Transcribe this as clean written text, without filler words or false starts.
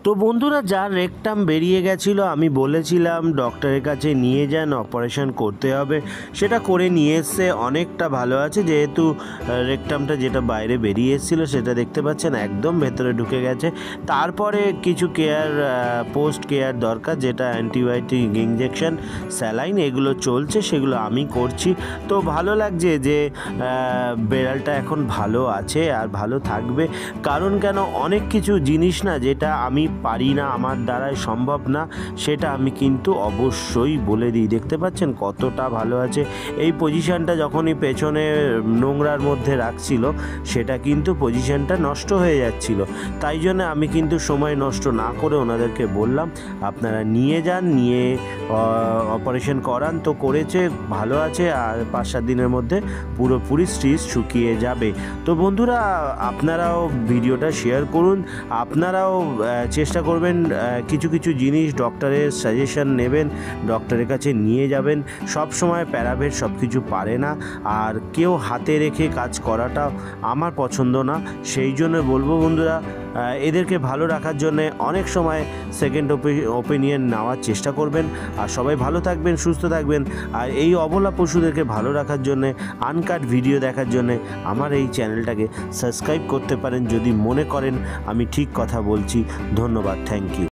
তো বন্ধুরা, যার রেকটাম বেরিয়ে গেছিলো আমি বলেছিলাম ডক্টরের কাছে নিয়ে যান, অপারেশন করতে হবে, সেটা করে নিয়ে এসছে, অনেকটা ভালো আছে। যেহেতু রেকটামটা যেটা বাইরে বেরিয়ে এসেছিলো সেটা দেখতে পাচ্ছেন একদম ভেতরে ঢুকে গেছে। তারপরে কিছু কেয়ার, পোস্ট কেয়ার দরকার, যেটা অ্যান্টিবায়োটিক ইঞ্জেকশন, স্যালাইন এগুলো চলছে, সেগুলো আমি করছি। তো ভালো লাগছে যে বেড়ালটা এখন ভালো আছে আর ভালো থাকবে। কারণ কেন, অনেক কিছু জিনিস না যেটা আমি পারি না, আমার দ্বারাই সম্ভব না, সেটা আমি কিন্তু অবশ্যই বলে দিই। দেখতে পাচ্ছেন কতটা ভালো আছে। এই পজিশনটা যখনই পেছনে নোংরার মধ্যে রাখছিল, সেটা কিন্তু পজিশনটা নষ্ট হয়ে যাচ্ছিল। তাই জন্য আমি কিন্তু সময় নষ্ট না করে ওনাদেরকে বললাম আপনারা নিয়ে যান, নিয়ে অপারেশন করান। তো করেছে, ভালো আছে, আর 5-7 দিনের মধ্যে পুরোপুরি স্টিচ শুকিয়ে যাবে। তো বন্ধুরা, আপনারাও ভিডিওটা শেয়ার করুন, আপনারাও চেষ্টা করবেন, কিছু কিছু জিনিস ডক্টরের সাজেশন নেবেন, ডক্টরের কাছে নিয়ে যাবেন। সব সময় প্যারাভেট সব কিছু পারে না, আর কেউ হাতে রেখে কাজ করাটা আমার পছন্দ না। সেই জন্য বলবো বন্ধুরা, এদেরকে ভালো রাখার জন্যে অনেক সময় সেকেন্ড ওপিনিয়ন নেওয়ার চেষ্টা করবেন। আর সবাই ভালো থাকবেন, সুস্থ থাকবেন। আর এই অবলা পশুদেরকে ভালো রাখার জন্যে, আনকাট ভিডিও দেখার জন্যে আমার এই চ্যানেলটাকে সাবস্ক্রাইব করতে পারেন যদি মনে করেন আমি ঠিক কথা বলছি। ধন্যবাদ, থ্যাংক ইউ।